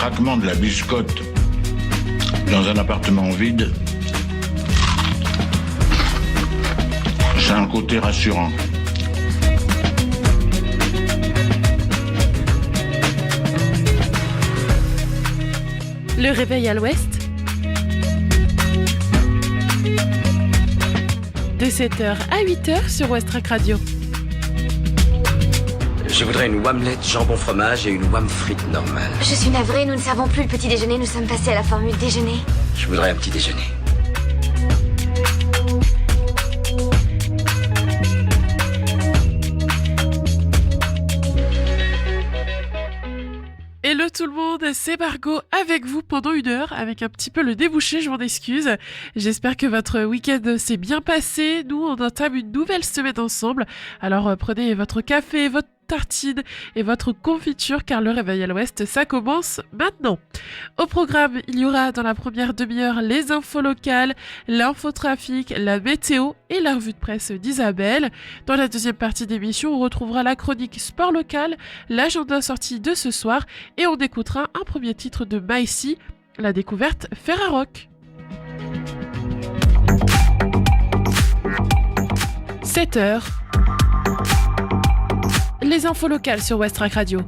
craquement de la biscotte dans un appartement vide, ça a un côté rassurant. Le réveil à l'ouest, de 7h à 8h sur Westrack Radio. Je voudrais une omelette jambon fromage et une wham frite normale. Je suis navrée, nous ne servons plus le petit déjeuner, nous sommes passés à la formule déjeuner. Je voudrais un petit déjeuner. Hello tout le monde, c'est Margot avec vous pendant 1 heure avec un petit peu le débouché, je m'en excuse. J'espère que votre week-end s'est bien passé. Nous, on entame une nouvelle semaine ensemble. Alors prenez votre café, votre tartine et votre confiture car le réveil à l'ouest, ça commence maintenant. Au programme, il y aura dans la première demi-heure les infos locales, l'infotrafic, la météo et la revue de presse d'Isabelle. Dans la deuxième partie d'émission, on retrouvera la chronique sport local, l'agenda sortie de ce soir et on écoutera un premier titre de Maïsi, la découverte Ferrarock. 7h. Les infos locales sur Westrack Radio.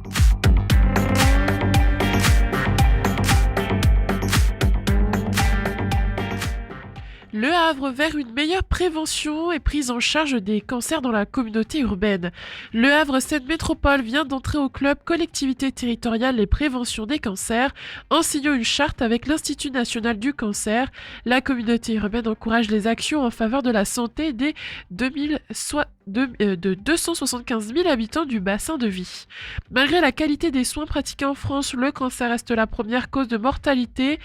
Le Havre vers une meilleure prévention et prise en charge des cancers dans la communauté urbaine. Le Havre Seine Métropole vient d'entrer au club Collectivité territoriale et prévention des cancers en signant une charte avec l'Institut national du cancer. La communauté urbaine encourage les actions en faveur de la santé des 275 000 habitants du bassin de vie. Malgré la qualité des soins pratiqués en France, le cancer reste la première cause de mortalité.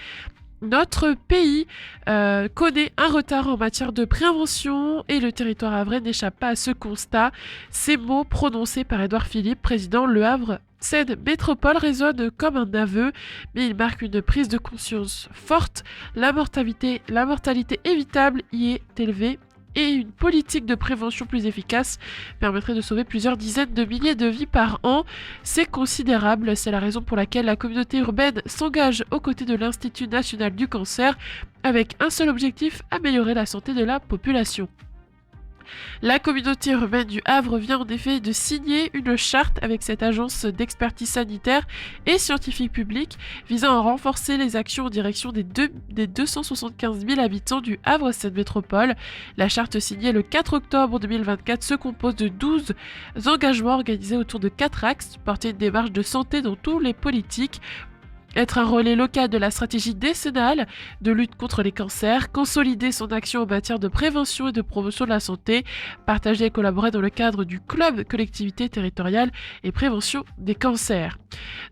Notre pays connaît un retard en matière de prévention et le territoire havrais n'échappe pas à ce constat. Ces mots prononcés par Édouard Philippe, président Le Havre Seine Métropole, résonnent comme un aveu, mais il marque une prise de conscience forte. La mortalité évitable y est élevée et une politique de prévention plus efficace permettrait de sauver plusieurs dizaines de milliers de vies par an. C'est considérable, c'est la raison pour laquelle la communauté urbaine s'engage aux côtés de l'Institut national du cancer avec un seul objectif, améliorer la santé de la population. La communauté urbaine du Havre vient en effet de signer une charte avec cette agence d'expertise sanitaire et scientifique publique visant à renforcer les actions en direction des 275 000 habitants du Havre Seine Métropole. La charte signée le 4 octobre 2024 se compose de 12 engagements organisés autour de 4 axes, porter une démarche de santé dans tous les politiques, être un relais local de la stratégie décennale de lutte contre les cancers, consolider son action en matière de prévention et de promotion de la santé, partager et collaborer dans le cadre du club collectivité territoriale et prévention des cancers.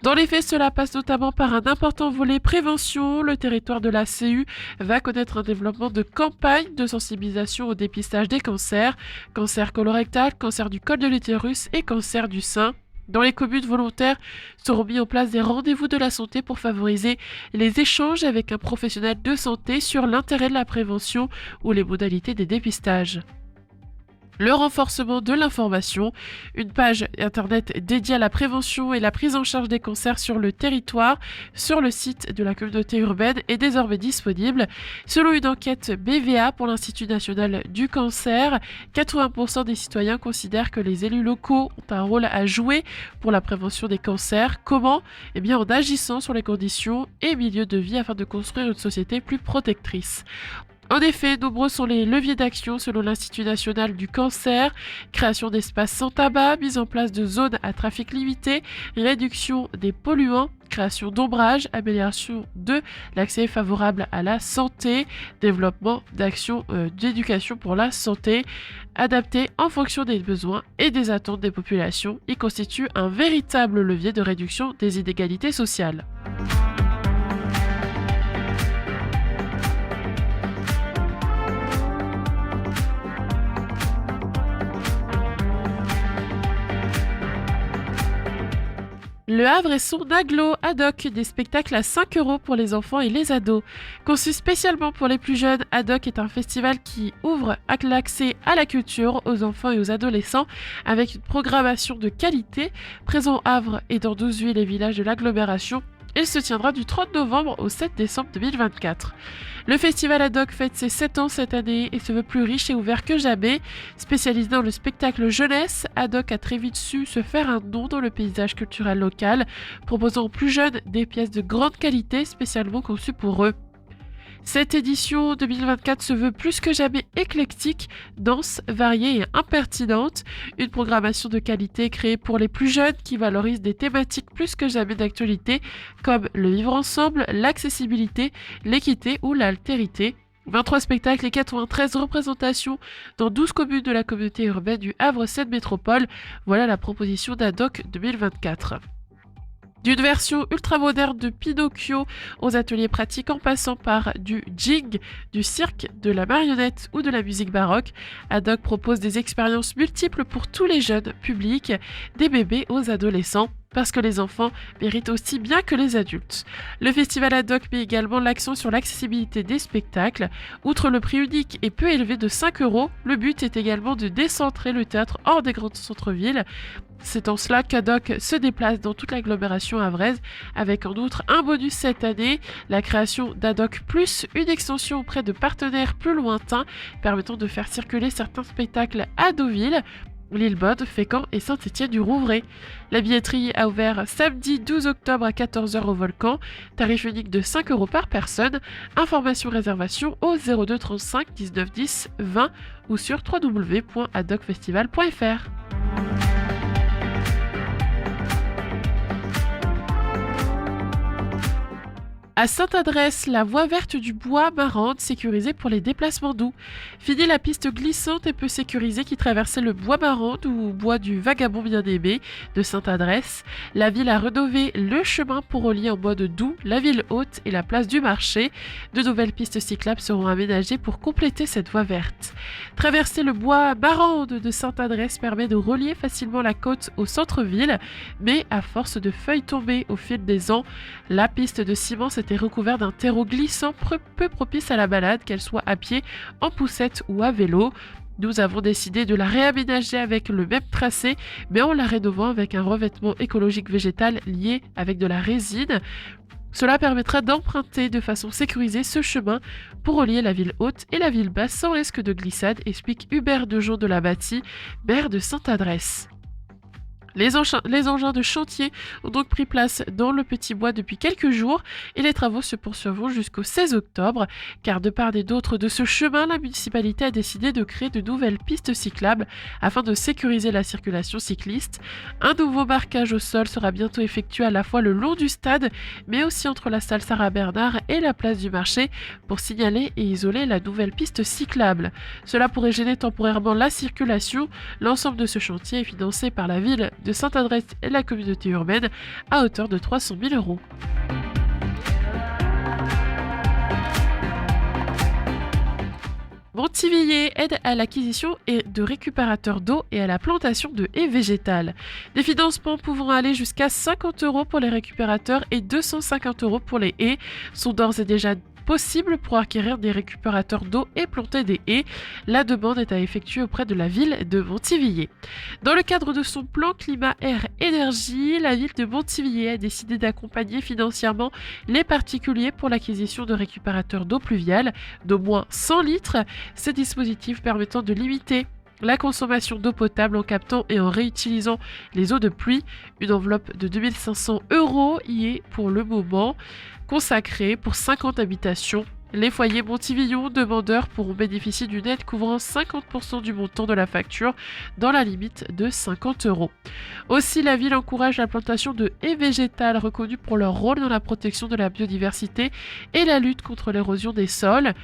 Dans les faits, cela passe notamment par un important volet prévention. Le territoire de la CU va connaître un développement de campagnes de sensibilisation au dépistage des cancers, cancer colorectal, cancer du col de l'utérus et cancer du sein. Dans les communes volontaires seront mis en place des rendez-vous de la santé pour favoriser les échanges avec un professionnel de santé sur l'intérêt de la prévention ou les modalités des dépistages. Le renforcement de l'information, une page internet dédiée à la prévention et la prise en charge des cancers sur le territoire, sur le site de la communauté urbaine est désormais disponible. Selon une enquête BVA pour l'Institut national du cancer, 80% des citoyens considèrent que les élus locaux ont un rôle à jouer pour la prévention des cancers. Comment ? Eh bien en agissant sur les conditions et milieux de vie afin de construire une société plus protectrice. En effet, nombreux sont les leviers d'action selon l'Institut national du cancer, création d'espaces sans tabac, mise en place de zones à trafic limité, réduction des polluants, création d'ombrage, amélioration de l'accès favorable à la santé, développement d'actions d'éducation pour la santé, adaptées en fonction des besoins et des attentes des populations, y constitue un véritable levier de réduction des inégalités sociales. Le Havre et son agglo ad hoc, des spectacles à 5 € pour les enfants et les ados. Conçu spécialement pour les plus jeunes, Ad hoc est un festival qui ouvre l'accès à la culture aux enfants et aux adolescents avec une programmation de qualité, présent au Havre et dans 12 villes et villages de l'agglomération. Il se tiendra du 30 novembre au 7 décembre 2024. Le festival Haddock fête ses 7 ans cette année et se veut plus riche et ouvert que jamais. Spécialisé dans le spectacle jeunesse, Haddock a très vite su se faire un nom dans le paysage culturel local, proposant aux plus jeunes des pièces de grande qualité spécialement conçues pour eux. Cette édition 2024 se veut plus que jamais éclectique, dense, variée et impertinente. Une programmation de qualité créée pour les plus jeunes qui valorise des thématiques plus que jamais d'actualité comme le vivre ensemble, l'accessibilité, l'équité ou l'altérité. 23 spectacles et 93 représentations dans 12 communes de la communauté urbaine du Havre-Seine Métropole. Voilà la proposition d'Haddock 2024. D'une version ultra-moderne de Pinocchio aux ateliers pratiques en passant par du jig, du cirque, de la marionnette ou de la musique baroque, Haddock propose des expériences multiples pour tous les jeunes publics, des bébés aux adolescents, parce que les enfants méritent aussi bien que les adultes. Le festival Haddock met également l'accent sur l'accessibilité des spectacles. Outre le prix unique et peu élevé de 5 €, le but est également de décentrer le théâtre hors des grands centres-villes. C'est en cela qu'Haddock se déplace dans toute l'agglomération havraise, avec en outre un bonus cette année, la création d'Haddock Plus, une extension auprès de partenaires plus lointains, permettant de faire circuler certains spectacles à Deauville, Lillebonne, Fécamp et Saint-Étienne-du-Rouvray. La billetterie a ouvert samedi 12 octobre à 14 h au Volcan, tarif unique de 5 € par personne. Information réservation au 02 35 19 10 20 ou sur www.haddockfestival.fr. À Sainte-Adresse, la voie verte du bois Marande sécurisée pour les déplacements doux. Fini la piste glissante et peu sécurisée qui traversait le bois Marande ou bois du Vagabond bien-aimé de Sainte-Adresse. La ville a rénové le chemin pour relier en mode doux la ville haute et la place du marché. De nouvelles pistes cyclables seront aménagées pour compléter cette voie verte. Traverser le bois Marande de Sainte-Adresse permet de relier facilement la côte au centre-ville, mais à force de feuilles tombées au fil des ans, la piste de ciment s'est recouvert d'un terreau glissant peu propice à la balade, qu'elle soit à pied, en poussette ou à vélo. Nous avons décidé de la réaménager avec le même tracé, mais en la rénovant avec un revêtement écologique végétal lié avec de la résine. Cela permettra d'emprunter de façon sécurisée ce chemin pour relier la ville haute et la ville basse sans risque de glissade, explique Hubert Dejean de la Bâtie, maire de Sainte-Adresse. Les engins de chantier ont donc pris place dans le petit bois depuis quelques jours et les travaux se poursuivront jusqu'au 16 octobre, car de part et d'autre de ce chemin, la municipalité a décidé de créer de nouvelles pistes cyclables afin de sécuriser la circulation cycliste. Un nouveau marquage au sol sera bientôt effectué à la fois le long du stade, mais aussi entre la salle Sarah-Bernard et la place du marché pour signaler et isoler la nouvelle piste cyclable. Cela pourrait gêner temporairement la circulation. L'ensemble de ce chantier est financé par la ville de Sainte-Adresse et la communauté urbaine à hauteur de 300 000 €. Montivilliers aide à l'acquisition de récupérateurs d'eau et à la plantation de haies végétales. Des financements pouvant aller jusqu'à 50 € pour les récupérateurs et 250 € pour les haies sont d'ores et déjà possible pour acquérir des récupérateurs d'eau et planter des haies. La demande est à effectuer auprès de la ville de Montivilliers. Dans le cadre de son plan climat-air-énergie, la ville de Montivilliers a décidé d'accompagner financièrement les particuliers pour l'acquisition de récupérateurs d'eau pluviale d'au moins 100 litres. Ces dispositifs permettant de limiter la consommation d'eau potable en captant et en réutilisant les eaux de pluie. Une enveloppe de 2 500 € y est pour le moment consacrée pour 50 habitations. Les foyers Montivillon demandeurs pourront bénéficier d'une aide couvrant 50% du montant de la facture dans la limite de 50 €. Aussi, la ville encourage la plantation de haies végétales reconnues pour leur rôle dans la protection de la biodiversité et la lutte contre l'érosion des sols.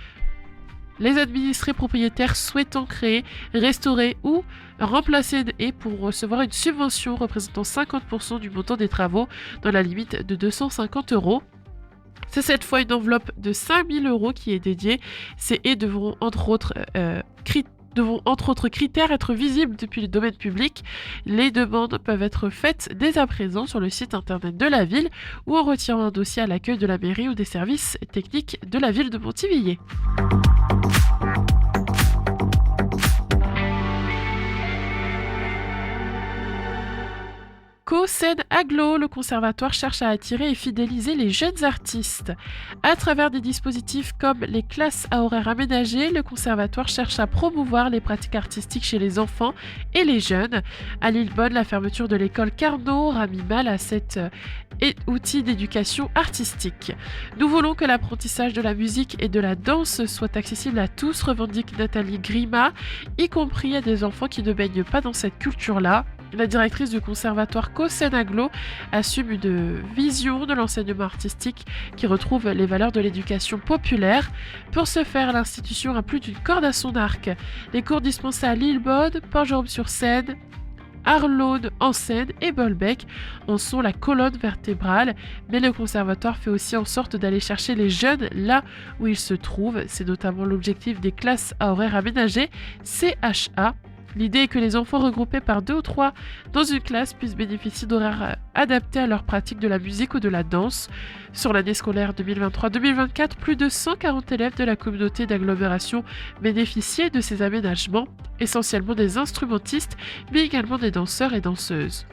Les administrés propriétaires souhaitant créer, restaurer ou remplacer des haies pourront recevoir une subvention représentant 50% du montant des travaux dans la limite de 250 €. C'est cette fois une enveloppe de 5 000 € qui est dédiée. Ces haies devront entre autres critères être visibles depuis le domaine public. Les demandes peuvent être faites dès à présent sur le site internet de la ville ou en retirant un dossier à l'accueil de la mairie ou des services techniques de la ville de Montivilliers. COSEN-Aglo, le conservatoire cherche à attirer et fidéliser les jeunes artistes. À travers des dispositifs comme les classes à horaires aménagés, le conservatoire cherche à promouvoir les pratiques artistiques chez les enfants et les jeunes. À Lillebonne, la fermeture de l'école Carnot a mis mal à cet outil d'éducation artistique. Nous voulons que l'apprentissage de la musique et de la danse soit accessible à tous, revendique Nathalie Grima, y compris à des enfants qui ne baignent pas dans cette culture-là. La directrice du conservatoire COSEN-Aglo assume une vision de l'enseignement artistique qui retrouve les valeurs de l'éducation populaire. Pour ce faire, l'institution a plus d'une corde à son arc. Les cours dispensés à Lillebonne, Port-Jérôme-sur-Seine, Arlaude en Seine et Bolbec en sont la colonne vertébrale, mais le conservatoire fait aussi en sorte d'aller chercher les jeunes là où ils se trouvent. C'est notamment l'objectif des classes à horaires aménagés, CHA. L'idée est que les enfants regroupés par 2 ou 3 dans une classe puissent bénéficier d'horaires adaptés à leur pratique de la musique ou de la danse. Sur l'année scolaire 2023-2024, plus de 140 élèves de la communauté d'agglomération bénéficiaient de ces aménagements, essentiellement des instrumentistes, mais également des danseurs et danseuses.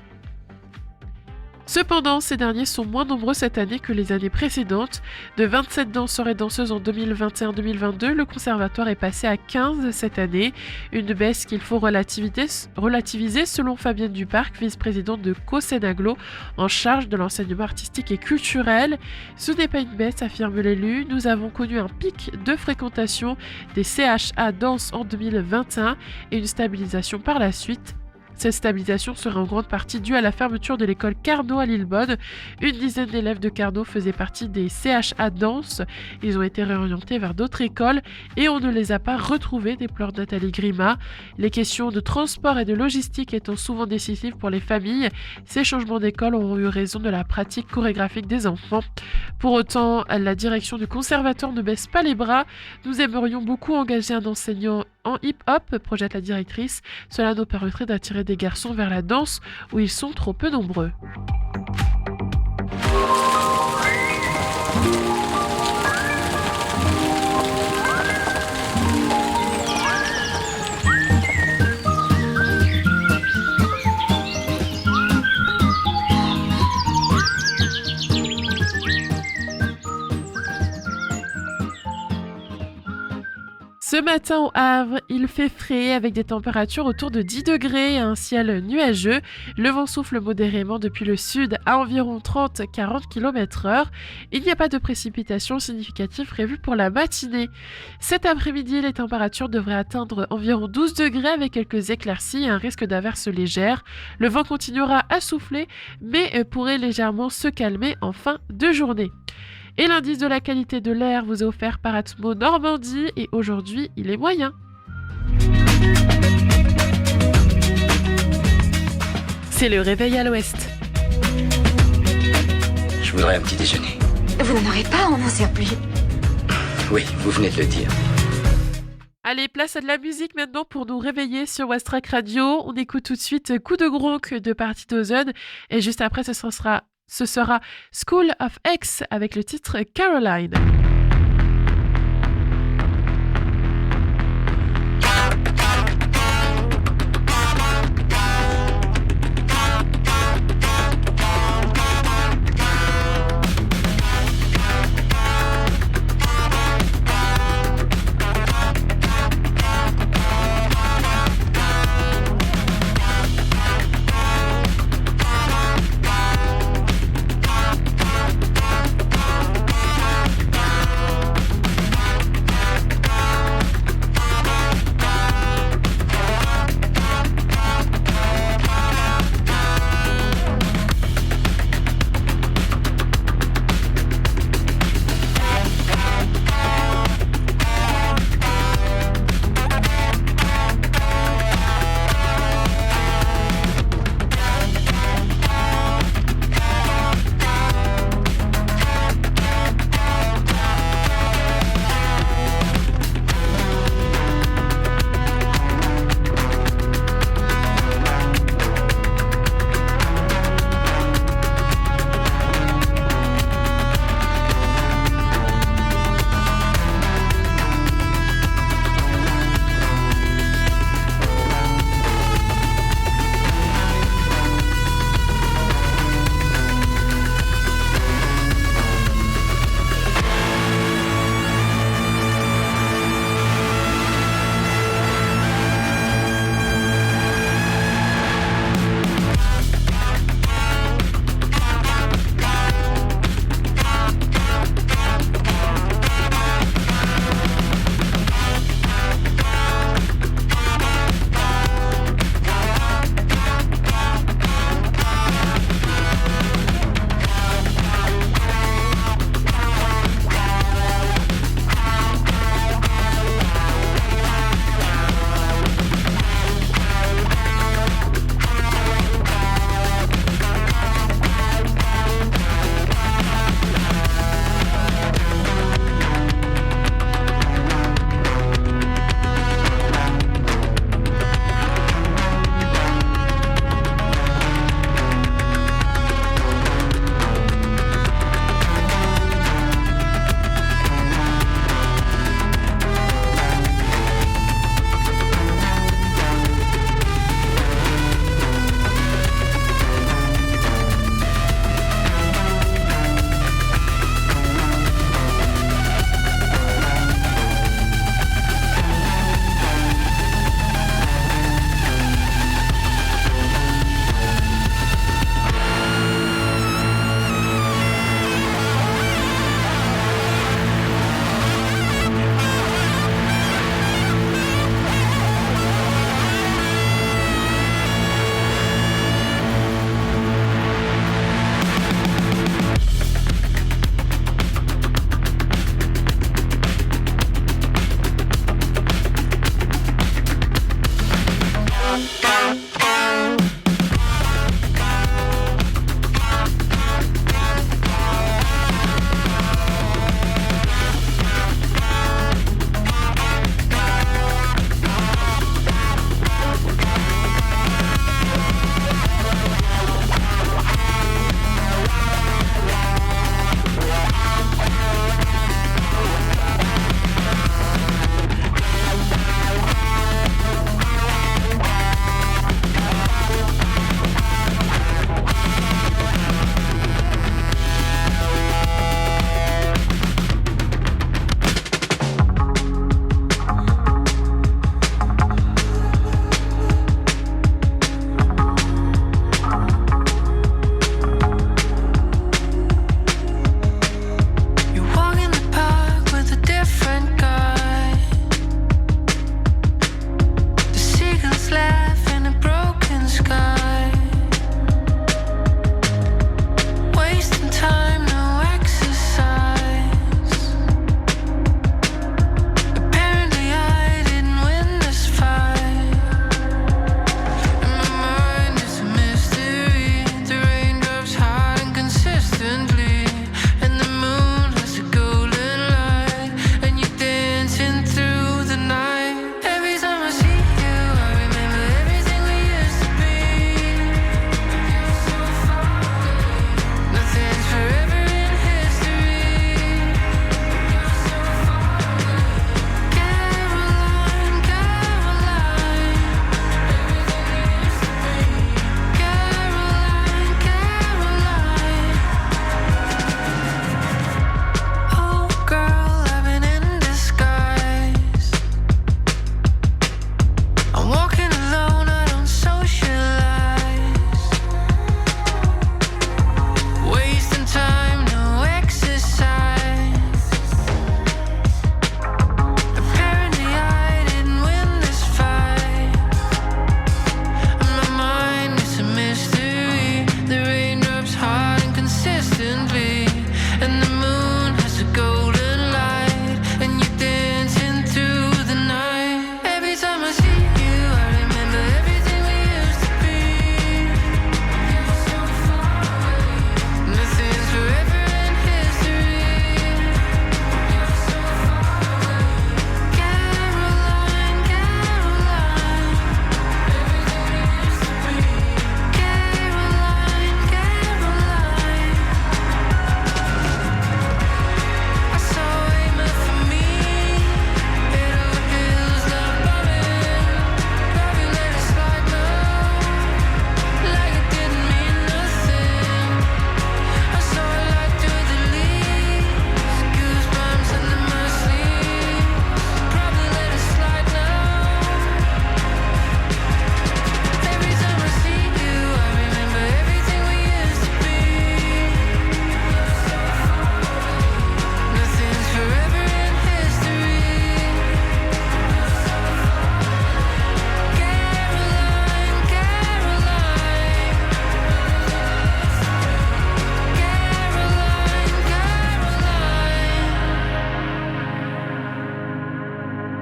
Cependant, ces derniers sont moins nombreux cette année que les années précédentes. De 27 danseurs et danseuses en 2021-2022, le conservatoire est passé à 15 cette année. Une baisse qu'il faut relativiser selon Fabienne Duparc, vice-présidente de COSEN-Aglo, en charge de l'enseignement artistique et culturel. Ce n'est pas une baisse, affirme l'élu. Nous avons connu un pic de fréquentation des CHA danse en 2021 et une stabilisation par la suite. Cette stabilisation serait en grande partie due à la fermeture de l'école Carnot à Lillebonne. Une dizaine d'élèves de Carnot faisaient partie des CHA danse. Ils ont été réorientés vers d'autres écoles et on ne les a pas retrouvés, déplore Nathalie Grima. Les questions de transport et de logistique étant souvent décisives pour les familles, ces changements d'école auront eu raison de la pratique chorégraphique des enfants. Pour autant, la direction du conservatoire ne baisse pas les bras. Nous aimerions beaucoup engager un enseignant en hip-hop, projette la directrice. Cela nous permettrait d'attirer des garçons vers la danse où ils sont trop peu nombreux. Ce matin au Havre, il fait frais avec des températures autour de 10 degrés et un ciel nuageux. Le vent souffle modérément depuis le sud à environ 30-40 km/h. Il n'y a pas de précipitations significatives prévues pour la matinée. Cet après-midi, les températures devraient atteindre environ 12 degrés avec quelques éclaircies et un risque d'averses légères. Le vent continuera à souffler mais pourrait légèrement se calmer en fin de journée. Et l'indice de la qualité de l'air vous est offert par Atmo Normandie et aujourd'hui, il est moyen. C'est le réveil à l'ouest. Je voudrais un petit déjeuner. Vous n'en aurez pas, on n'en sert plus. Oui, vous venez de le dire. Allez, place à de la musique maintenant pour nous réveiller sur Westrack Radio. On écoute tout de suite Coup de Gronk de Party Dozen et juste après ce sera School of X avec le titre Caroline.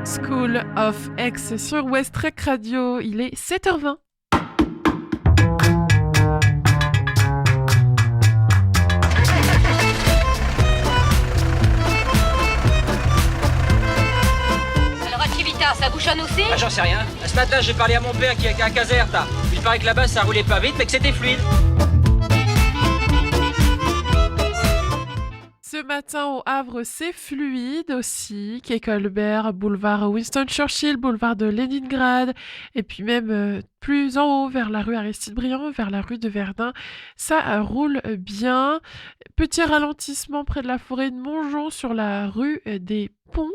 School of X sur West Trek Radio, il est 7h20. Alors Activita, ça bouchonne aussi? Ah, j'en sais rien. Ce matin, j'ai parlé à mon père qui est à Caserta. Il paraît que là-bas, ça roulait pas vite, mais que c'était fluide. Ce matin au Havre, c'est fluide aussi. Quai Colbert, boulevard Winston Churchill, boulevard de Leningrad, et puis même plus en haut vers la rue Aristide-Briand, vers la rue de Verdun. Ça roule bien. Petit ralentissement près de la forêt de Montjon sur la rue des Ponts.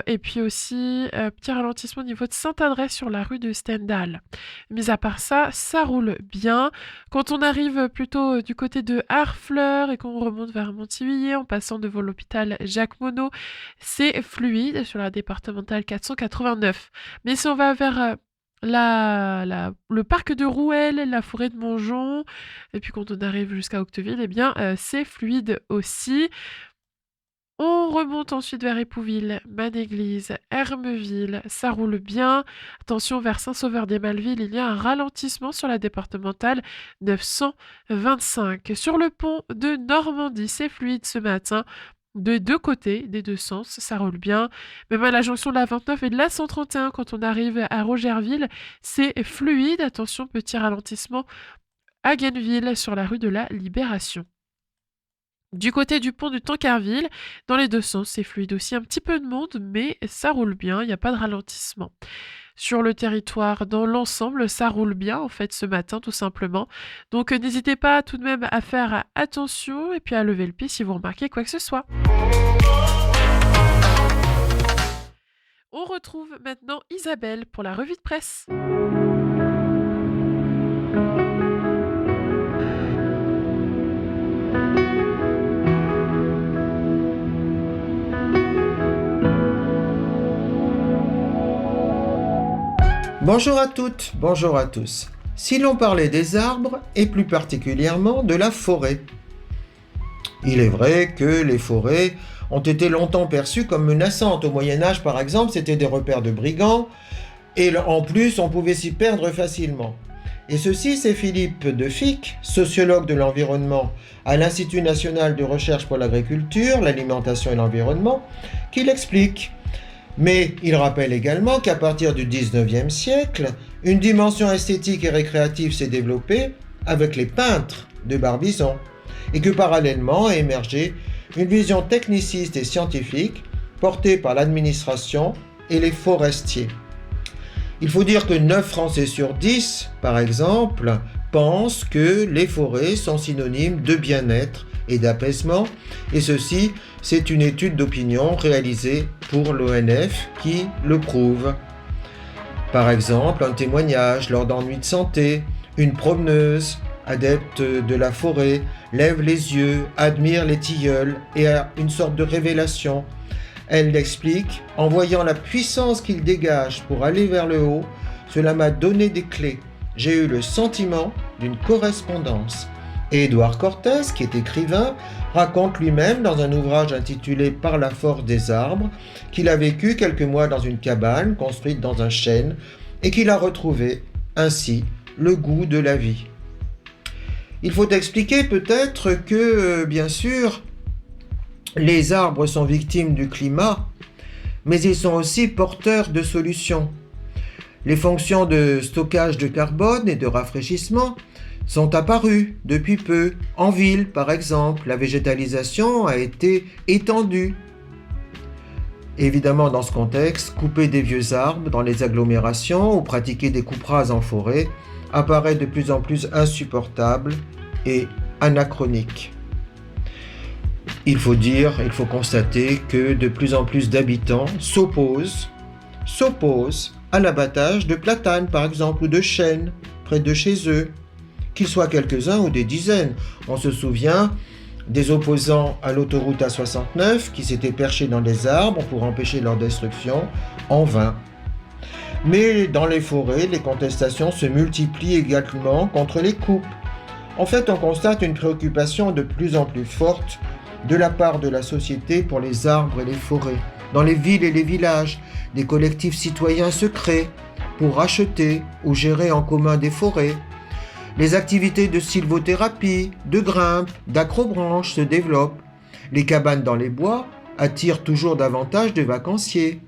Et puis aussi petit ralentissement au niveau de Saint-Adresse sur la rue de Stendhal. Mis à part ça, ça roule bien. Quand on arrive plutôt du côté de Harfleur et qu'on remonte vers Montivilliers en passant devant l'hôpital Jacques Monod, c'est fluide sur la départementale 489. Mais si on va vers le parc de Rouelle, la forêt de Montjon, et puis quand on arrive jusqu'à Octeville, eh bien c'est fluide aussi. On remonte ensuite vers Épouville, Manéglise, Hermeville, ça roule bien. Attention, vers Saint-Sauveur-des-Malvilles, il y a un ralentissement sur la départementale 925. Sur le pont de Normandie, c'est fluide ce matin. De deux côtés, des deux sens, ça roule bien. Même à la jonction de la 29 et de la 131, quand on arrive à Rogerville, c'est fluide. Attention, petit ralentissement à Guenneville, sur la rue de la Libération. Du côté du pont de Tancarville, dans les deux sens, c'est fluide aussi. Un petit peu de monde, mais ça roule bien, il n'y a pas de ralentissement. Sur le territoire, dans l'ensemble, ça roule bien, en fait, ce matin, tout simplement. Donc, n'hésitez pas tout de même à faire attention et puis à lever le pied si vous remarquez quoi que ce soit. On retrouve maintenant Isabelle pour la revue de presse. Bonjour à toutes, bonjour à tous. Si l'on parlait des arbres, et plus particulièrement de la forêt. Il est vrai que les forêts ont été longtemps perçues comme menaçantes. Au Moyen-Âge, par exemple, c'était des repères de brigands, et en plus, on pouvait s'y perdre facilement. Et ceci, c'est Philippe Deficq, sociologue de l'environnement à l'Institut national de recherche pour l'agriculture, l'alimentation et l'environnement, qui l'explique. Mais il rappelle également qu'à partir du 19e siècle, une dimension esthétique et récréative s'est développée avec les peintres de Barbizon, et que parallèlement a émergé une vision techniciste et scientifique portée par l'administration et les forestiers. Il faut dire que 9 Français sur 10, par exemple, pensent que les forêts sont synonymes de bien-être et d'apaisement, et ceci, c'est une étude d'opinion réalisée pour l'ONF qui le prouve. Par exemple, un témoignage lors d'ennuis de santé, une promeneuse, adepte de la forêt, lève les yeux, admire les tilleuls et a une sorte de révélation. Elle l'explique, en voyant la puissance qu'il dégage pour aller vers le haut, cela m'a donné des clés. J'ai eu le sentiment d'une correspondance. Et Édouard Cortés, qui est écrivain, raconte lui-même dans un ouvrage intitulé « Par la force des arbres » qu'il a vécu quelques mois dans une cabane construite dans un chêne et qu'il a retrouvé ainsi le goût de la vie. Il faut expliquer peut-être que, bien sûr, les arbres sont victimes du climat, mais ils sont aussi porteurs de solutions. Les fonctions de stockage de carbone et de rafraîchissement sont apparues depuis peu. En ville, par exemple, la végétalisation a été étendue. Évidemment, dans ce contexte, couper des vieux arbres dans les agglomérations ou pratiquer des coupes rases en forêt apparaît de plus en plus insupportable et anachronique. Il faut constater que de plus en plus d'habitants s'opposent à l'abattage de platanes, par exemple, ou de chênes près de chez eux, qu'ils soient quelques-uns ou des dizaines. On se souvient des opposants à l'autoroute A69 qui s'étaient perchés dans les arbres pour empêcher leur destruction, en vain. Mais dans les forêts, les contestations se multiplient également contre les coupes. En fait, on constate une préoccupation de plus en plus forte de la part de la société pour les arbres et les forêts. dans les villes et les villages, des collectifs citoyens se créent pour racheter ou gérer en commun des forêts. Les activités de sylvothérapie, de grimpe, d'acrobranche se développent. Les cabanes dans les bois attirent toujours davantage de vacanciers.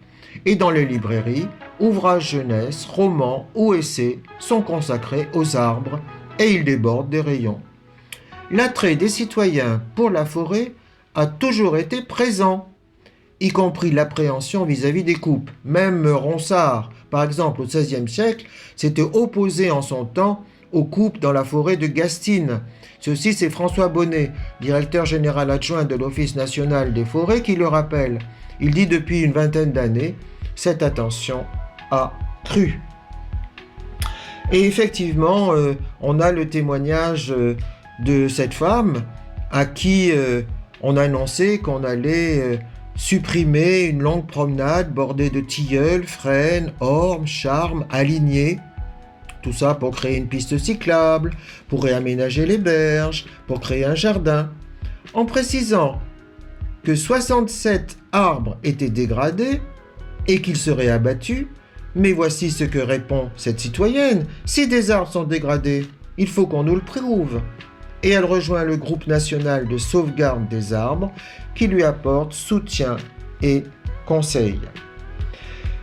Et dans les librairies, ouvrages jeunesse, romans ou essais sont consacrés aux arbres et ils débordent des rayons. L'attrait des citoyens pour la forêt a toujours été présent, y compris l'appréhension vis-à-vis des coupes. Même Ronsard, par exemple au XVIe siècle, s'était opposé en son temps aux coupes dans la forêt de Gastines. Ceci, c'est François Bonnet, directeur général adjoint de l'Office national des forêts, qui le rappelle. Il dit depuis une vingtaine d'années, cette attention a cru. Et effectivement, on a le témoignage de cette femme à qui on annonçait qu'on allait supprimer une longue promenade bordée de tilleuls, frênes, ormes, charmes, alignés. Tout ça pour créer une piste cyclable, pour réaménager les berges, pour créer un jardin. En précisant que 67 arbres étaient dégradés et qu'ils seraient abattus, mais voici ce que répond cette citoyenne. Si des arbres sont dégradés, il faut qu'on nous le prouve. Et elle rejoint le groupe national de sauvegarde des arbres qui lui apporte soutien et conseil.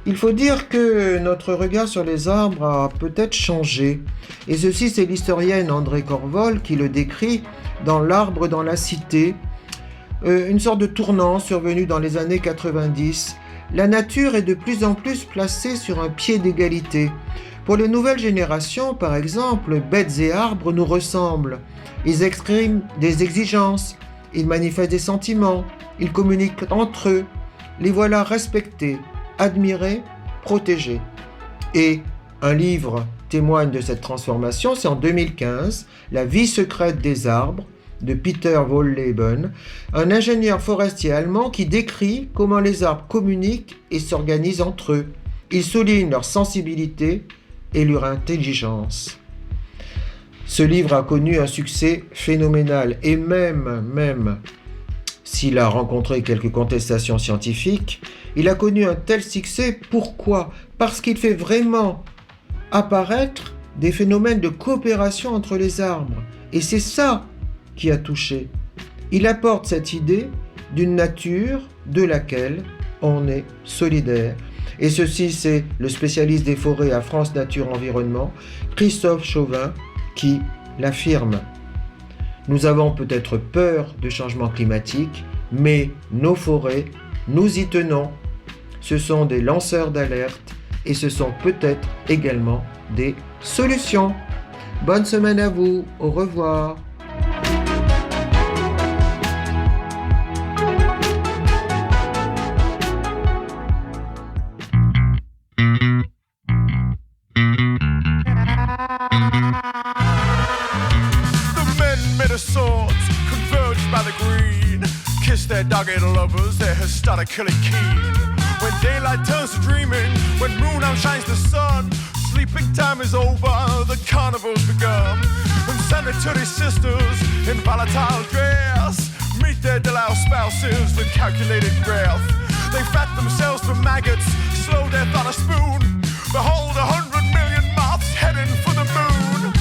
Il faut dire que notre regard sur les arbres a peut-être changé. Et ceci, c'est l'historienne André Corvol qui le décrit dans L'arbre dans la cité, une sorte de tournant survenu dans les années 90. La nature est de plus en plus placée sur un pied d'égalité. Pour les nouvelles générations, par exemple, bêtes et arbres nous ressemblent. Ils expriment des exigences, ils manifestent des sentiments, ils communiquent entre eux. Les voilà respectés, admirés, protégés. Et un livre témoigne de cette transformation, c'est en 2015, La vie secrète des arbres, de Peter Wohlleben, un ingénieur forestier allemand qui décrit comment les arbres communiquent et s'organisent entre eux. Il souligne leur sensibilité et leur intelligence. Ce livre a connu un succès phénoménal et même s'il a rencontré quelques contestations scientifiques, il a connu un tel succès. Pourquoi ? Parce qu'il fait vraiment apparaître des phénomènes de coopération entre les arbres. Et c'est ça qui a touché. Il apporte cette idée d'une nature de laquelle on est solidaire. Et ceci, c'est le spécialiste des forêts à France Nature Environnement, Christophe Chauvin, qui l'affirme. Nous avons peut-être peur de changement climatique, mais nos forêts, nous y tenons. Ce sont des lanceurs d'alerte et ce sont peut-être également des solutions. Bonne semaine à vous, au revoir. Their dogged lovers, their started killing keen. When daylight turns to dreaming, when moon outshines the sun, sleeping time is over, the carnival's begun. When sanitary sisters in volatile dress meet their deloused spouses with calculated breath, they fat themselves for maggots, slow death on a spoon. Behold 100 million moths heading for the moon.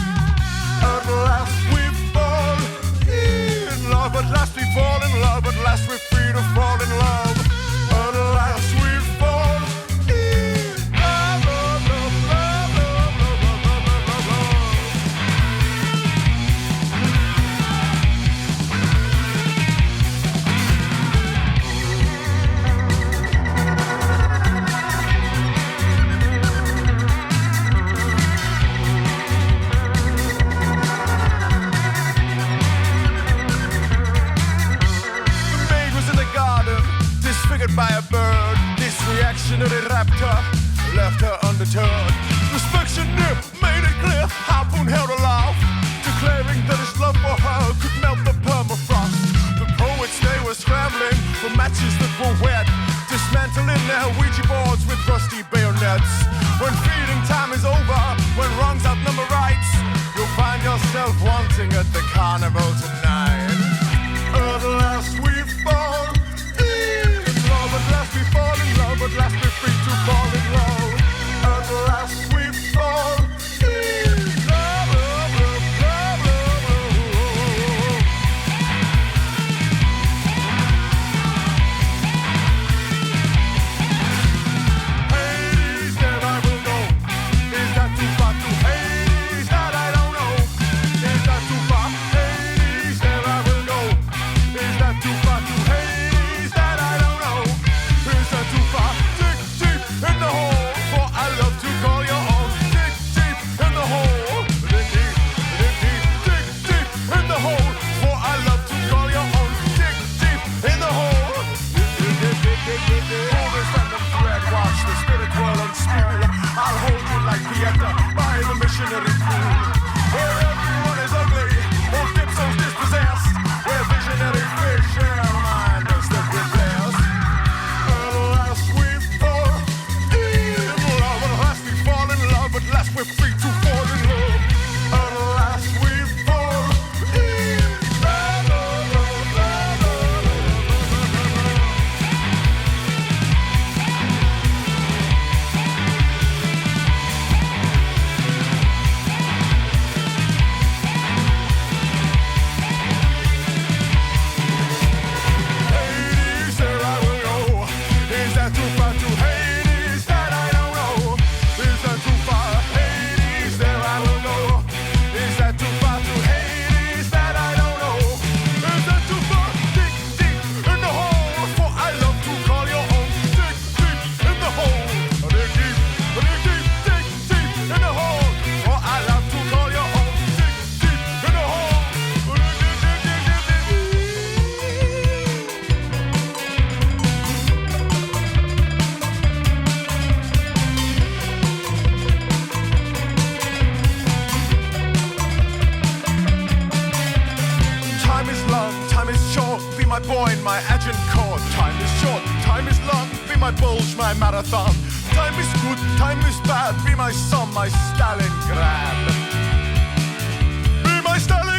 At last we fall in love, at last we fall in love, at last we're free to fall in love. At last we fall in love, love, love, love, love, love, love, love, love. By a bird, this reactionary raptor left her undeterred. Inspection made it clear, Harpoon held aloft, declaring that his love for her could melt the permafrost. The poets, they were scrambling for matches that were wet, dismantling their Ouija boards with rusty bayonets. When feeding time is over, when wrongs outnumber rights, you'll find yourself wanting at the carnival tonight. At last we fall. At last we fall my Agincourt. Time is short, time is long, be my bulge, my marathon. Time is good, time is bad, be my son, my Stalingrad. Be my Stalingrad.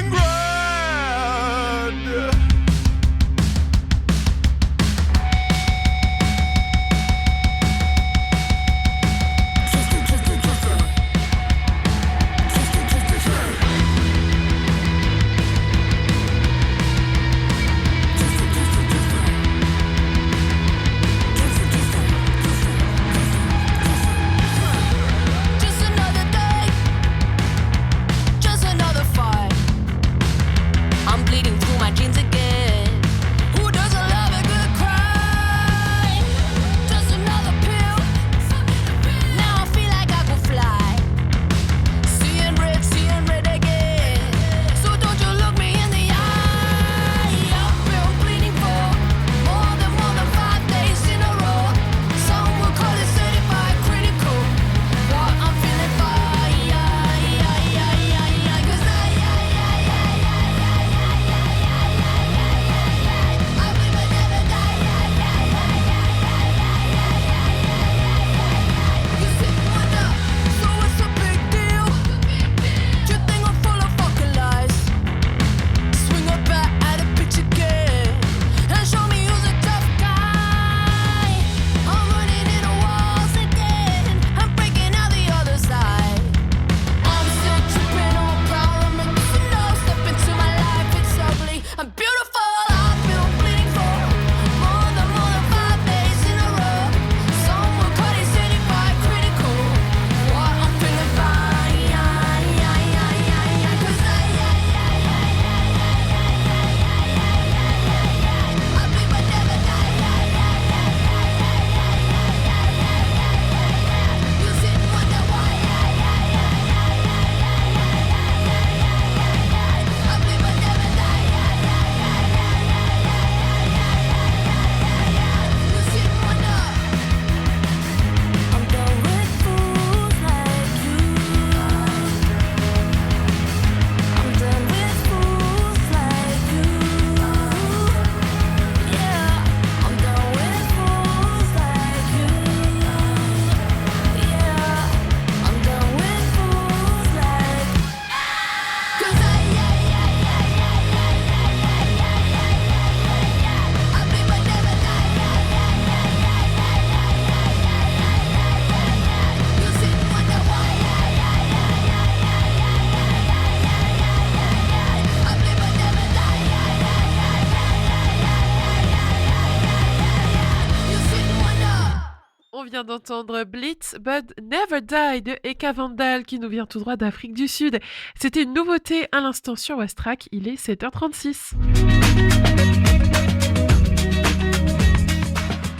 Vient d'entendre Blitz But Never Die de Eka Vandal qui nous vient tout droit d'Afrique du Sud. C'était une nouveauté à l'instant sur Westrack, il est 7h36.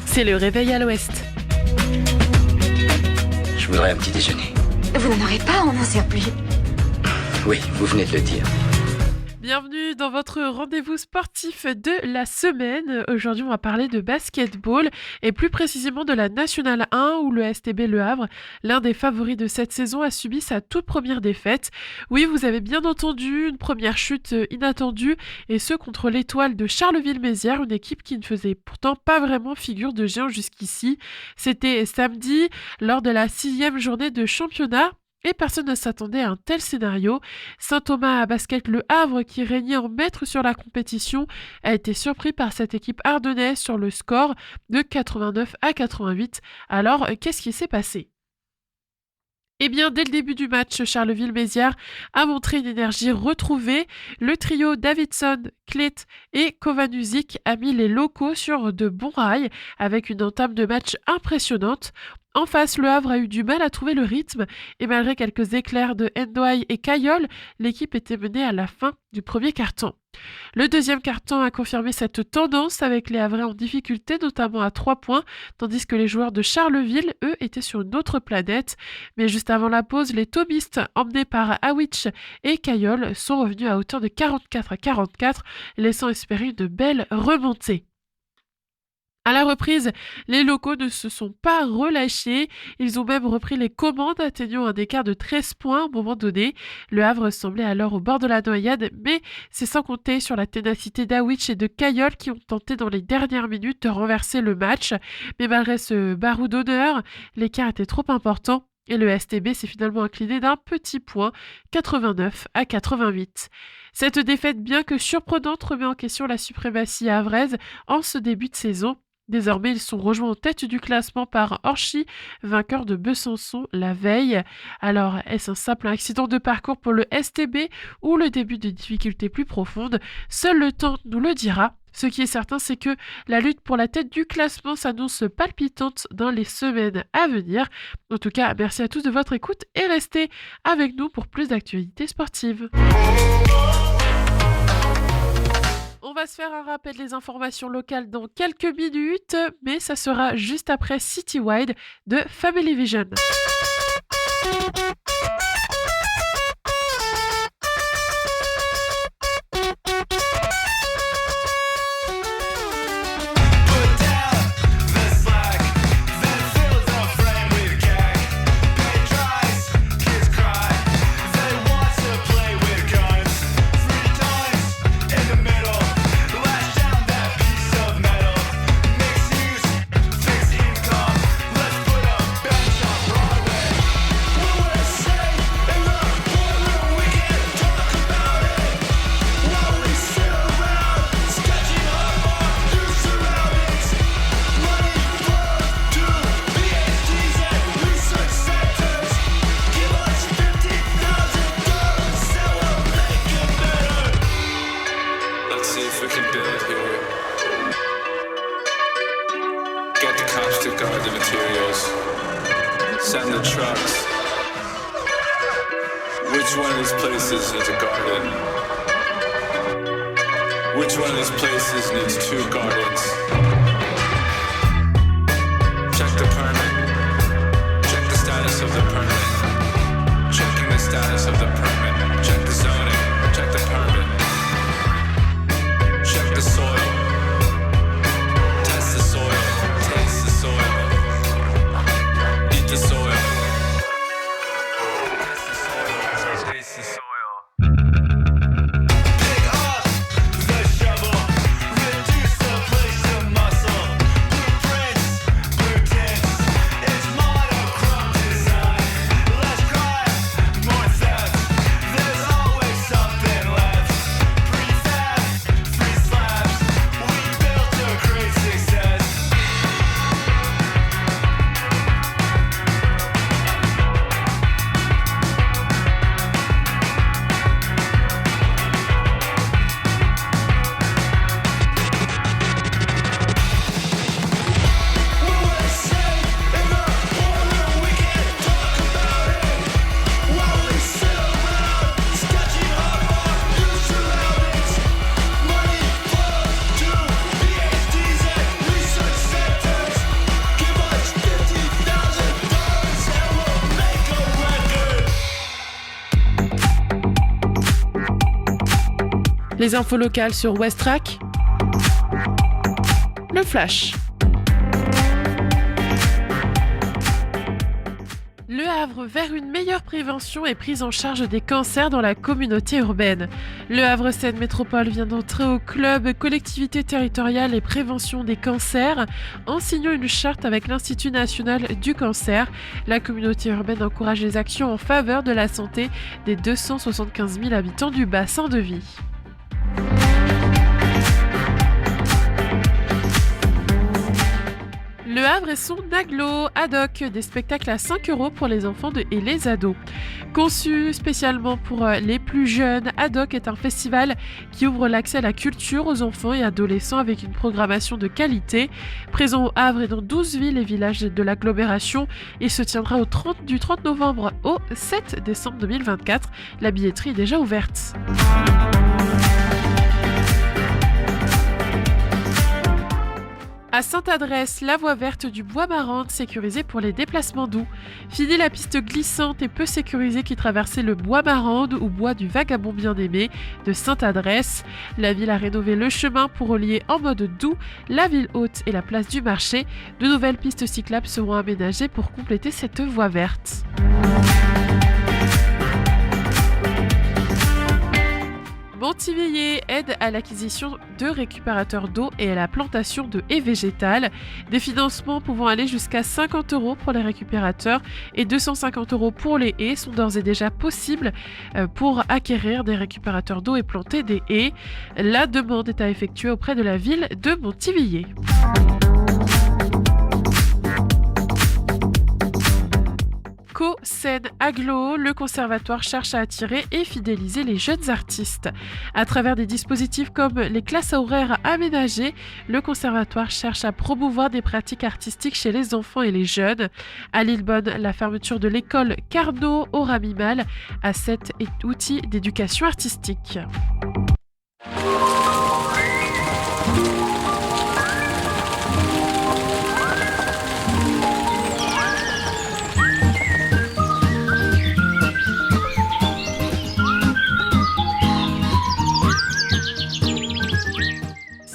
C'est le réveil à l'ouest. Je voudrais un petit déjeuner. Vous n'en aurez pas, on n'en sert plus. Oui, vous venez de le dire. Bienvenue dans votre rendez-vous sportif de la semaine. Aujourd'hui, on va parler de basketball et plus précisément de la Nationale 1 où le STB Le Havre, l'un des favoris de cette saison, a subi sa toute première défaite. Oui, vous avez bien entendu, une première chute inattendue et ce contre l'Étoile de Charleville-Mézières, une équipe qui ne faisait pourtant pas vraiment figure de géant jusqu'ici. C'était samedi lors de la 6e journée de championnat. Et personne ne s'attendait à un tel scénario. Saint-Thomas à basket Le Havre, qui régnait en maître sur la compétition, a été surpris par cette équipe ardennaise sur le score de 89-88. Alors, qu'est-ce qui s'est passé ? Eh bien, dès le début du match, Charleville-Mézières a montré une énergie retrouvée. Le trio Davidson, Clet et Kovanuzik a mis les locaux sur de bons rails avec une entame de match impressionnante. En face, Le Havre a eu du mal à trouver le rythme et malgré quelques éclairs de Ndouaï et Kayol, l'équipe était menée à la fin du premier quart-temps. Le deuxième quart-temps a confirmé cette tendance avec les Havrais en difficulté, notamment à 3 points, tandis que les joueurs de Charleville, eux, étaient sur une autre planète. Mais juste avant la pause, les Tobistes, emmenés par Awitch et Kayol, sont revenus à hauteur de 44-44, laissant espérer une belle remontée. À la reprise, les locaux ne se sont pas relâchés. Ils ont même repris les commandes, atteignant un écart de 13 points à un moment donné. Le Havre semblait alors au bord de la noyade, mais c'est sans compter sur la ténacité d'Awich et de Caillol qui ont tenté dans les dernières minutes de renverser le match. Mais malgré ce barreau d'honneur, l'écart était trop important. Et le STB s'est finalement incliné d'un petit point, 89-88. Cette défaite, bien que surprenante, remet en question la suprématie havraise en ce début de saison. Désormais, ils sont rejoints en tête du classement par Orchy, vainqueur de Besançon la veille. Alors, est-ce un simple accident de parcours pour le STB ou le début de difficultés plus profondes? Seul le temps nous le dira. Ce qui est certain, c'est que la lutte pour la tête du classement s'annonce palpitante dans les semaines à venir. En tout cas, merci à tous de votre écoute et restez avec nous pour plus d'actualités sportives. On va se faire un rappel des informations locales dans quelques minutes, mais ça sera juste après Citywide de Family Vision. Send the trucks. Which one of these places is a garden? Which one of these places needs 2 gardens? Check the permit. Check the status of the permit. Checking the status of the permit. Check the zoning. Check the permit. Check the soil. Test the soil. Taste the soil. Eat the soil. Taste the soil. Pick up the shovel. Reduce the place to muscle. Blueprints, blue tints. It's monochrome design. Less crime, more theft. There's always something left. Prefab, free slabs. We built a great success. Les infos locales sur Westrack. Le Flash. Le Havre vers une meilleure prévention et prise en charge des cancers dans la communauté urbaine. Le Havre Seine Métropole vient d'entrer au club collectivité territoriale et prévention des cancers en signant une charte avec l'Institut national du cancer. La communauté urbaine encourage les actions en faveur de la santé des 275 000 habitants du bassin de vie. Le Havre et son aglo ad hoc, des spectacles à 5 € pour les enfants et les ados. Conçu spécialement pour les plus jeunes, ad hoc est un festival qui ouvre l'accès à la culture aux enfants et adolescents avec une programmation de qualité. Présent au Havre et dans 12 villes et villages de l'agglomération, il se tiendra du 30 novembre au 7 décembre 2024. La billetterie est déjà ouverte. À Sainte-Adresse, la voie verte du Bois-Marande sécurisée pour les déplacements doux. Fini la piste glissante et peu sécurisée qui traversait le Bois-Marande ou bois du Vagabond bien-aimé de Sainte-Adresse. La ville a rénové le chemin pour relier en mode doux la ville haute et la place du marché. De nouvelles pistes cyclables seront aménagées pour compléter cette voie verte. Montivilliers aide à l'acquisition de récupérateurs d'eau et à la plantation de haies végétales. Des financements pouvant aller jusqu'à 50 € pour les récupérateurs et 250 € pour les haies sont d'ores et déjà possibles pour acquérir des récupérateurs d'eau et planter des haies. La demande est à effectuer auprès de la ville de Montivilliers. Scène Aglo, le conservatoire cherche à attirer et fidéliser les jeunes artistes. À travers des dispositifs comme les classes horaires aménagées, le conservatoire cherche à promouvoir des pratiques artistiques chez les enfants et les jeunes. À Lillebonne, la fermeture de l'école Carnot aura mis mal à cet outil d'éducation artistique.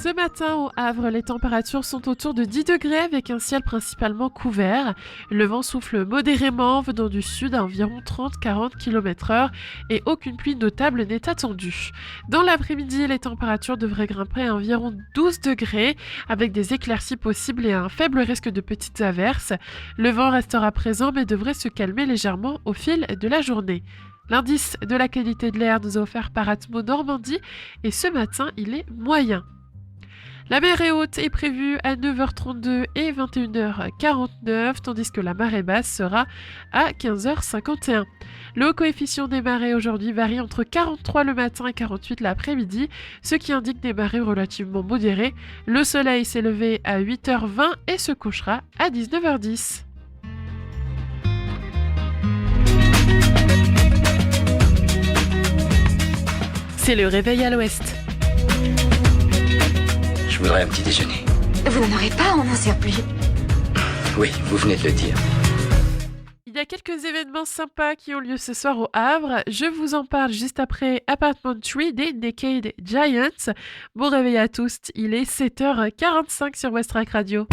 Ce matin au Havre, les températures sont autour de 10 degrés avec un ciel principalement couvert. Le vent souffle modérément venant du sud à environ 30-40 km/h et aucune pluie notable n'est attendue. Dans l'après-midi, les températures devraient grimper à environ 12 degrés avec des éclaircies possibles et un faible risque de petites averses. Le vent restera présent mais devrait se calmer légèrement au fil de la journée. L'indice de la qualité de l'air nous est offert par Atmo Normandie et ce matin, il est moyen. La marée haute est prévue à 9h32 et 21h49, tandis que la marée basse sera à 15h51. Le haut coefficient des marées aujourd'hui varie entre 43 le matin et 48 l'après-midi, ce qui indique des marées relativement modérées. Le soleil s'est levé à 8h20 et se couchera à 19h10. C'est le réveil à l'ouest. Je voudrais un petit déjeuner. Vous n'en aurez pas en un surplus. Oui, vous venez de le dire. Il y a quelques événements sympas qui ont lieu ce soir au Havre. Je vous en parle juste après Apartment 3 des Naked Giants. Bon réveil à tous, il est 7h45 sur Westrack Radio.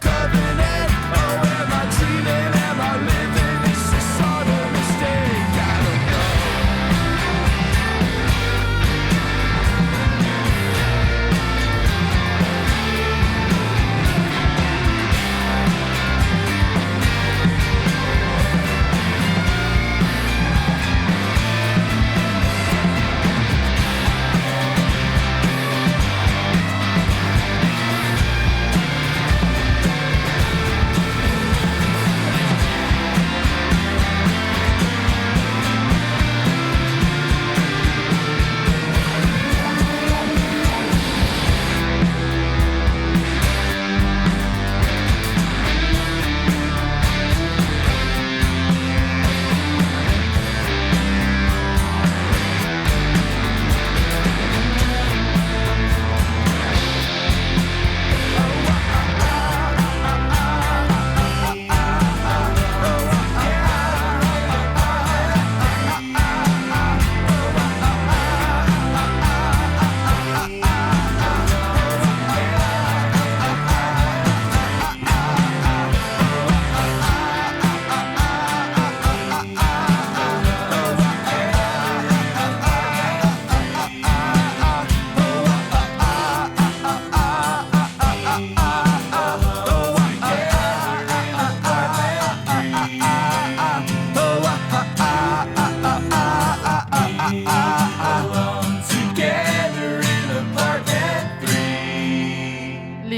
Covenant. Oh, am I dreaming? Am I living? Is this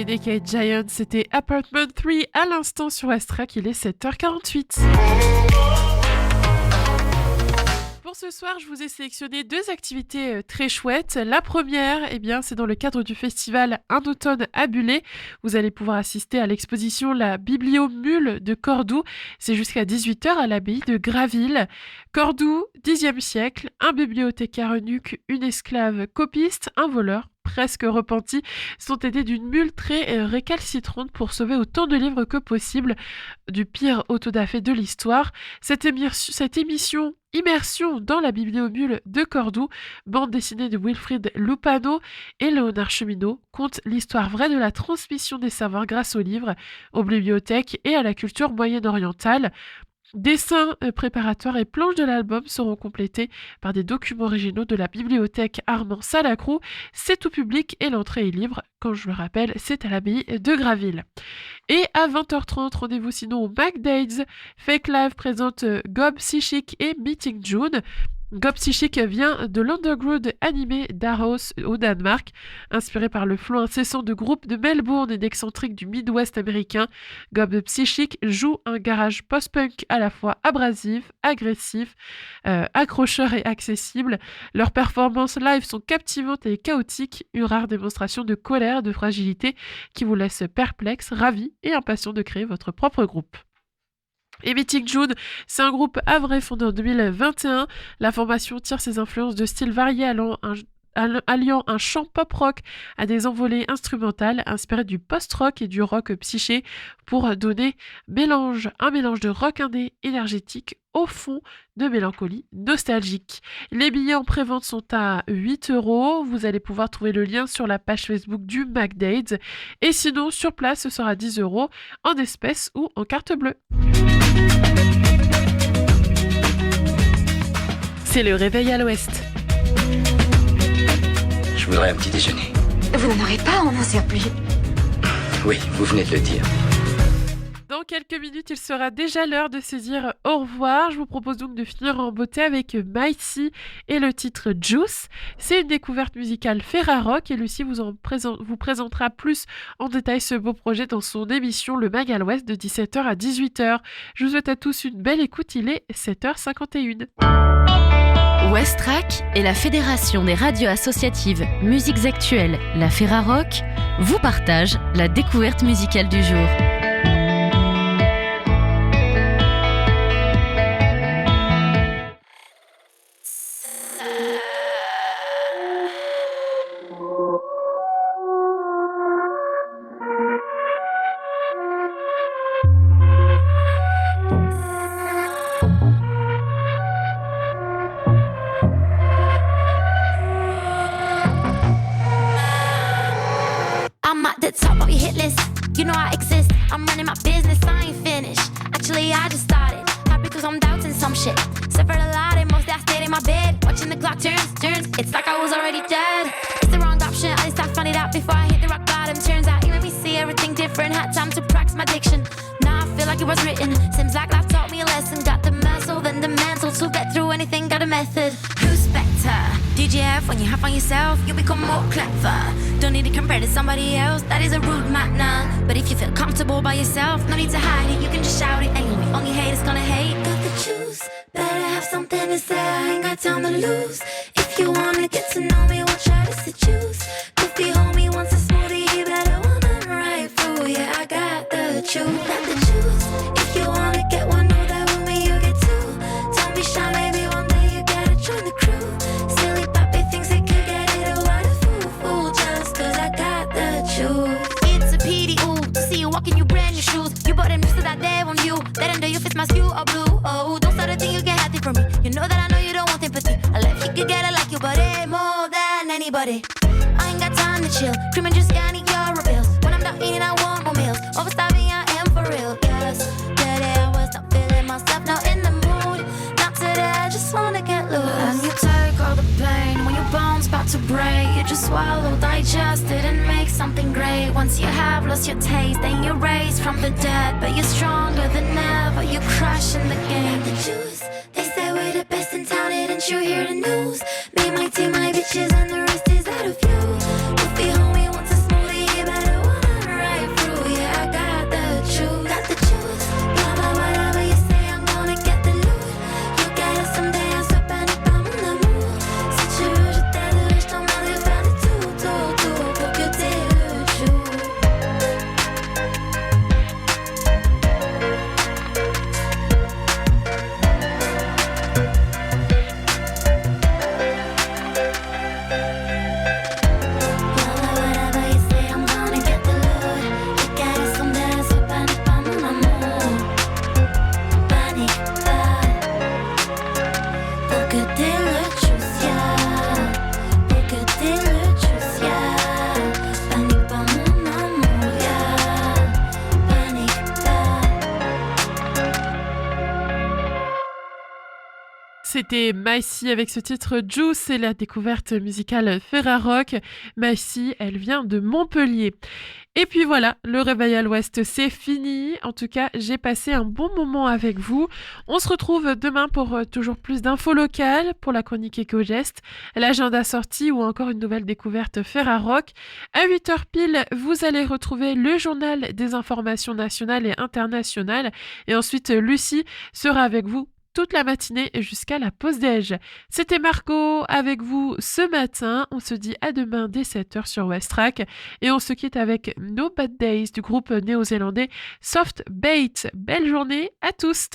Naked Giant, c'était Apartment 3 à l'instant sur Astrac, il est 7h48. Pour ce soir, je vous ai sélectionné 2 activités très chouettes. La première, eh bien, c'est dans le cadre du festival Un automne à Bullet. Vous allez pouvoir assister à l'exposition La Bibliomule de Cordoue. C'est jusqu'à 18h à l'abbaye de Graville. Cordoue, 10e siècle, un bibliothécaire eunuque, une esclave copiste, un voleur presque repentis, sont aidés d'une mule très récalcitrante pour sauver autant de livres que possible du pire autodafé de l'histoire. Cette immersion dans la bibliomule de Cordoue, bande dessinée de Wilfrid Lupano et Léonard Cheminot, conte l'histoire vraie de la transmission des savoirs grâce aux livres, aux bibliothèques et à la culture moyenne-orientale. Dessins préparatoires et planches de l'album seront complétés par des documents originaux de la bibliothèque Armand Salacrou. C'est tout public et l'entrée est libre. Quand je le rappelle, c'est à l'abbaye de Graville. Et à 20h30, rendez-vous sinon au MacDades. Fake Live présente Gob Psychic et Meeting June. Gob Psychic vient de l'underground animé d'Aarhus au Danemark. Inspiré par le flot incessant de groupes de Melbourne et d'excentriques du Midwest américain, Gob Psychic joue un garage post-punk à la fois abrasif, agressif, accrocheur et accessible. Leurs performances live sont captivantes et chaotiques, une rare démonstration de colère et de fragilité qui vous laisse perplexe, ravi et impatient de créer votre propre groupe. Et Meeting June, c'est un groupe havrais fondé en 2021. La formation tire ses influences de styles variés alliant un chant pop-rock à des envolées instrumentales inspirées du post-rock et du rock psyché pour donner un mélange de rock indé énergétique au fond de mélancolie nostalgique. Les billets en pré-vente sont à 8€. Vous allez pouvoir trouver le lien sur la page Facebook du MacDades. Et sinon, sur place, ce sera 10€ en espèces ou en carte bleue. C'est le réveil à l'ouest. Je voudrais un petit déjeuner. Vous n'en aurez pas, on n'en sert plus. Oui, vous venez de le dire. Dans quelques minutes, il sera déjà l'heure de se dire au revoir. Je vous propose donc de finir en beauté avec Mighty et le titre Juice. C'est une découverte musicale Ferrarock et Lucie vous présentera plus en détail ce beau projet dans son émission Le Mag à l'Ouest de 17h à 18h. Je vous souhaite à tous une belle écoute, il est 7h51. Westrack et la Fédération des radios associatives Musiques Actuelles, la Ferrarock, vous partagent la découverte musicale du jour. I'm at the top of your hit list. You know I exist. I'm running my business. I ain't finished. Actually, I just started. Happy cause I'm doubting some shit. Suffered a lot and most I stayed in my bed. Watching the clock turns. It's like I was already dead. It's the wrong option. At least I found it out before I hit the rock bottom. Turns out you made me see everything different. Had time to practice my diction. Now I feel like it was written. Seems like life taught me a lesson. Got the muscle, then the mental to get through anything. Got a method. Who's better? DJF, when you have on yourself, you become more clever. Don't need to compare to somebody else, that is a rude manner. But if you feel comfortable by yourself, no need to hide it, you can just shout it anyway. Only haters gonna hate. Got the juice, better have something to say, I ain't got time to lose. If you wanna get to know me, we'll try to seduce. Goofy homie wants a smoothie, he better want them right through. Yeah, I got the juice, got the juice. If you wanna get one, know that with me you get two. Don't be shy, maybe one day you gotta join the crew. Silly puppy thinks he could get it, oh what a fool, just cause I got the juice. It's a pity, ooh, to see you walking your brand new shoes. You bought them just so that they want you. That under you fits my skew or blue. Oh, don't start a thing, you get happy from me. You know that I know you don't want sympathy. I left you could get it like you, but it more than anybody. I ain't got time to chill. Creaming just can't eat your bills. When I'm done eating, I want more meals. Overstarving, I am for real. Yes, today I was not feeling myself. Now in the mood. Not today, I just wanna get loose. And you take all the pain when your bones about to break. You just swallow, digest it, and make something great. Once you have lost your taste, then you're raised from the dead. But you're stronger than ever. You're crushing the game. The juice. They say we're the best in town. Didn't you hear the news? Me, my team, my bitches, and the rest is out of you. Goofy homie wants a smoothie, he better wanna C'était Maïsi avec ce titre Juice et la découverte musicale Ferrarock. Maïsi, elle vient de Montpellier. Et puis voilà, le réveil à l'ouest, c'est fini. En tout cas, j'ai passé un bon moment avec vous. On se retrouve demain pour toujours plus d'infos locales, pour la chronique Éco-Geste, l'agenda sortie ou encore une nouvelle découverte Ferrarock. À 8h pile, vous allez retrouver le journal des informations nationales et internationales. Et ensuite, Lucie sera avec vous toute la matinée jusqu'à la pause déj. C'était Marco avec vous ce matin. On se dit à demain dès 7h sur Westrack et on se quitte avec No Bad Days du groupe néo-zélandais Soft Bait. Belle journée à tous!